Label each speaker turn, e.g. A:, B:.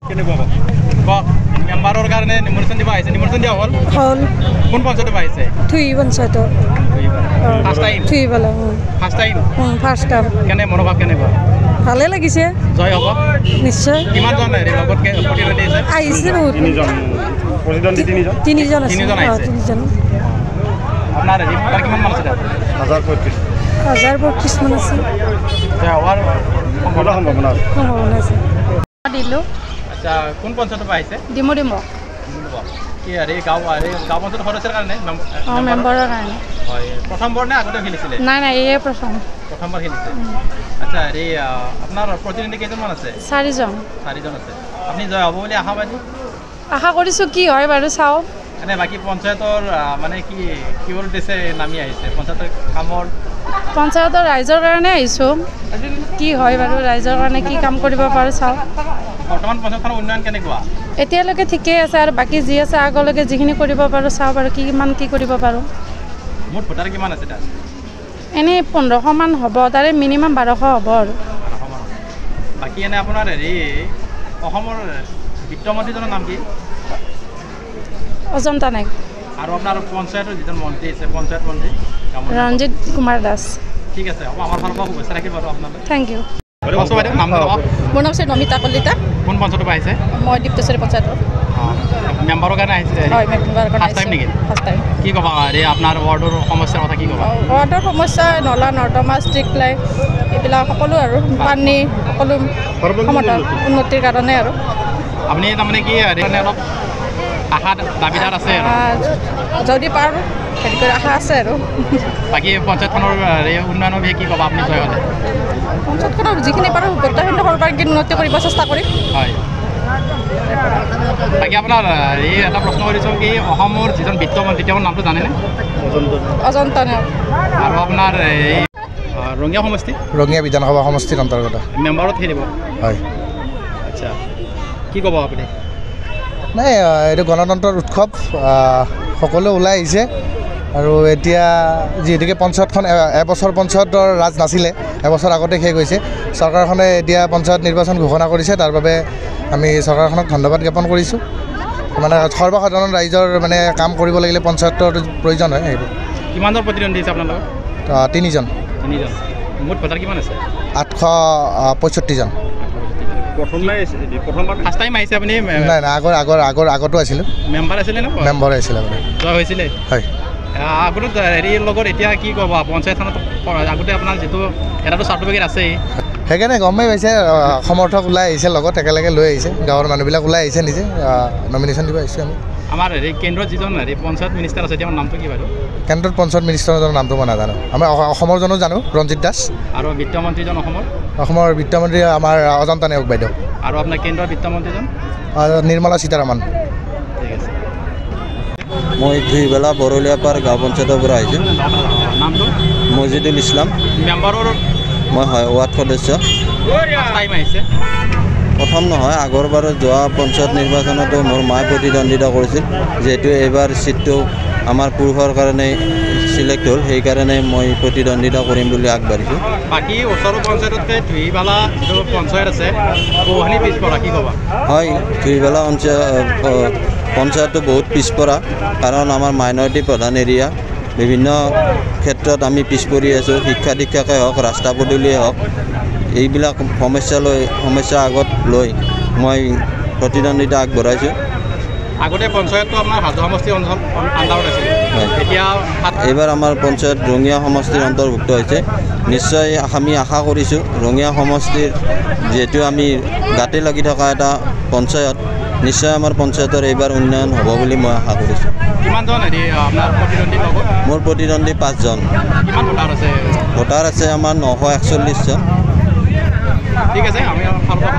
A: কেনেকুৱা কওক মেম্বাৰৰ কাৰণে নিমন্ত্ৰণ দিব আহিছে নিমন্ত্ৰণ দিয়া হ'ল কোন পঞ্চায়ত পাইছে
B: থুই পঞ্চায়ত
A: ফাৰ্ষ্ট টাইম
B: থুই পেলা ফাৰ্ষ্ট টাইম
A: কেনে মনোভাৱ কেনেকুৱা
B: ভালে লাগিছে
A: জয় হ'ব
B: নিশ্চয়
A: কিমানজন লগত প্ৰতিনিধি
B: আহিছে বহুত তিনিজন আছে তিনিজন
A: আপোনাৰ তাৰ কিমান মান আছে
B: 1035 মান আছে
A: হোৱাৰ সম্ভাৱনা
B: আছে দিলোঁ
A: আচ্ছা কোন পঞ্চায়তৰ পৰা আহিছে
B: ডিমো
A: কি গাঁও পঞ্চায়ত সদস্যৰ কাৰণে
B: মেম্বাৰৰ কাৰণে
A: হয় প্ৰথমবাৰ নে আগতে খেলিছিলে
B: নাই এই
A: প্ৰথমবাৰ খেলিছে আচ্ছা আপোনাৰ প্ৰতিনিধি কেইজনমান আছে চাৰিজন আছে আপুনি জয় হ'ব বুলি
B: আশা কৰিছোঁ কি হয় বাৰু চাওঁ
A: এনে বাকী পঞ্চায়তৰ মানে কি উদ্দেশ্যে নামি আহিছে
B: পঞ্চায়তৰ ৰাইজৰ কাৰণে আহিছোঁ কি হয় বাৰু ৰাইজৰ কাৰণে কি কাম কৰিব পাৰোঁ চাওঁ
A: বৰ্তমান পঞ্চায়তখনৰ উন্নয়ন কেনেকুৱা
B: এতিয়ালৈকে ঠিকেই আছে আৰু বাকী যি আছে আগলৈকে যিখিনি কৰিব পাৰোঁ চাওঁ বাৰু কিমান কি কৰিব পাৰোঁ
A: মুঠ ভোটাৰ কিমান আছে তাত
B: এনেই 1500 মান হ'ব তাৰে মিনিমাম 1200 হ'ব আৰু
A: বাকী এনে আপোনাৰ অসমৰ বিত্তমন্ত্ৰীজনৰ নাম কি
B: অজন্তা নায়ক
A: আৰু আপোনাৰ পঞ্চায়তৰ যিজন মন্ত্ৰী আছে পঞ্চায়ত মন্ত্ৰী
B: ৰঞ্জিত কুমাৰ দাস
A: ঠিক আছে হ'ব আমাৰ ফালৰ পৰা শুভেচ্ছা ৰাখিম বাৰু আপোনালৈ
B: থেংক ইউ
C: মোৰ নাম হৈছে নমিতা কলিতা
A: কোন পঞ্চায়তৰ পৰা আহিছে
C: মই দীপ্তেশ্বৰী পঞ্চায়তৰ
A: মেম্বাৰৰ কাৰণে আহিছে
C: হয় মেম্বাৰৰ কাৰণে
A: ফাৰ্ষ্ট টাইম নেকি
C: ফাৰ্ষ্ট টাইম
A: কি ক'বা আপোনাৰ ৱাৰ্ডৰ সমস্যাৰ কথা কি ক'বা
C: ৱাৰ্ডৰ সমস্যা নলা নৰ্দমা ষ্ট্ৰীট লাইট এইবিলাক সকলো আৰু পানী সকলো সমতাৰ উন্নতিৰ কাৰণে আৰু
A: আপুনি তাৰমানে কি অলপ আশা দাবীদাৰ আছে
C: যদি পাৰোঁ হেৰি কৰি আশা আছে আৰু
A: বাকী পঞ্চায়তখনৰ উন্নয়নৰ বিষয়ে কি ক'বা আপুনি জয় হ'লে
C: পঞ্চায়তখনৰ যিখিনি পাৰোঁ গোটেইখিনি সৰ্বাংগীন উন্নতি কৰিব চেষ্টা কৰিম
A: হয় বাকী আপোনাৰ এটা প্ৰশ্ন কৰিছোঁ কি অসমৰ যিজন বিত্তমন্ত্ৰী তেওঁৰ নামটো জানেনে
C: অজন্তা নায়ক
A: আৰু আপোনাৰ ৰঙিয়া সমষ্টি
D: ৰঙিয়া বিধানসভা সমষ্টিৰ অন্তৰ্গত
A: মেম্বাৰত খেলিব
D: হয়
A: আচ্ছা কি ক'ব আপুনি
D: নাই এইটো গণতন্ত্ৰৰ উৎসৱ সকলো ওলাই আহিছে আৰু এতিয়া যিহেতুকে পঞ্চায়তখন এবছৰ পঞ্চায়তৰ ৰাজ নাছিলে এবছৰ আগতে শেষ হৈছে চৰকাৰখনে এতিয়া পঞ্চায়ত নিৰ্বাচন ঘোষণা কৰিছে তাৰ বাবে আমি চৰকাৰখনক ধন্যবাদ জ্ঞাপন কৰিছোঁ মানে সৰ্বসাধাৰণ ৰাইজৰ মানে কাম কৰিব লাগিলে পঞ্চায়তৰ প্ৰয়োজন হয় সেইবোৰ
A: কিমানৰ প্ৰতিদ্বন্দ্বী আছে আপোনাৰ লগত
D: তিনিজন
A: মুঠ ভোটাৰ কিমান আছে
D: 865 জন
A: প্ৰথমবাৰ ফাৰ্ষ্ট টাইম আহিছে আপুনি
D: নাই আগতো আছিলোঁ
A: মেম্বাৰ আছিলে ন
D: মেম্বাৰ আছিলে আপুনি
A: জয় হৈছিলে
D: হয়
A: আগতে লগত এতিয়া কি ক'ব পঞ্চায়তখনত আগতে আপোনাৰ যিটো এটাতো চাৰ্টিফিকেট আছেই
D: সেইকাৰণে গমেই পাইছে সমৰ্থক ওলাই আহিছে লগত একেলগে লৈ আহিছে গাঁৱৰ মানুহবিলাক ওলাই আহিছে নিজে নমিনেশ্যন দিব আহিছোঁ আমি
A: আমাৰ কেন্দ্ৰত যিজন পঞ্চায়ত মিনিষ্টাৰ আছে তেওঁৰ নামটো কি বাৰু
D: কেন্দ্ৰত পঞ্চায়ত মিনিষ্টাৰজনৰ নামটো মই নাজানো আমি অসমৰ জনো জানো ৰঞ্জিত দাস
A: আৰু বিত্তমন্ত্ৰীজন
D: অসমৰ বিত্তমন্ত্ৰী আমাৰ অজন্তা নায়ক বাইদেউ
A: আৰু আপোনাৰ কেন্দ্ৰৰ বিত্তমন্ত্ৰীজন
D: নিৰ্মলা সীতাৰামন
A: ঠিক আছে
E: মই ধুইবেলা বৰলীয়াপাৰ গাঁও পঞ্চায়তৰ পৰা আহিছোঁ
A: নামটো
E: মজিদুল ইছলাম
A: মেম্বাৰৰ
E: মই হয় ৱাৰ্ড সদস্য
A: টাইম আহিছে
E: প্ৰথম নহয় আগৰবাৰ যোৱা পঞ্চায়ত নিৰ্বাচনতো মোৰ মায়ে প্ৰতিদ্বন্দ্বিতা কৰিছিল যিহেতু এইবাৰ চিটটো আমাৰ পুৰুষৰ কাৰণে চিলেক্ট হ'ল সেইকাৰণে মই প্ৰতিদ্বন্দ্বিতা কৰিম বুলি আগবাঢ়িছোঁ
A: বাকী ওচৰৰ পঞ্চায়ততকৈ ধুইবেলা যিটো পঞ্চায়ত আছে বহুখিনি পিছপৰা কি ক'বা
E: হয় ধুইবেলা পঞ্চায়তটো বহুত পিছপৰা কাৰণ আমাৰ মাইনৰিটি প্ৰধান এৰিয়া বিভিন্ন ক্ষেত্ৰত আমি পিছ পৰি আছোঁ শিক্ষা দীক্ষাকে হওক ৰাস্তা পদূলিয়ে হওক এইবিলাক সমস্যা আগত লৈ মই প্ৰতিদ্বন্দ্বিতা আগবঢ়াইছোঁ
A: আগতে পঞ্চায়তটো আপোনাৰ হাজো সমষ্টিৰ আণ্ডাৰত আছিল এতিয়া
E: এইবাৰ আমাৰ পঞ্চায়ত ৰঙিয়া সমষ্টিৰ অন্তৰ্ভুক্ত হৈছে নিশ্চয় আমি আশা কৰিছোঁ ৰঙিয়া সমষ্টিৰ যিহেতু আমি গাতে লাগি থকা এটা পঞ্চায়ত নিশ্চয় আমাৰ পঞ্চায়তৰ এইবাৰ উন্নয়ন হ'ব বুলি মই আশা কৰিছোঁ
A: কিমানজন আপোনাৰ প্ৰতিদ্বন্দ্বী লগত
E: মোৰ প্ৰতিদ্বন্দ্বী 5 জন
A: কিমান ভোটাৰ আছে
E: আমাৰ 941 জন
A: ঠিক আছে আমি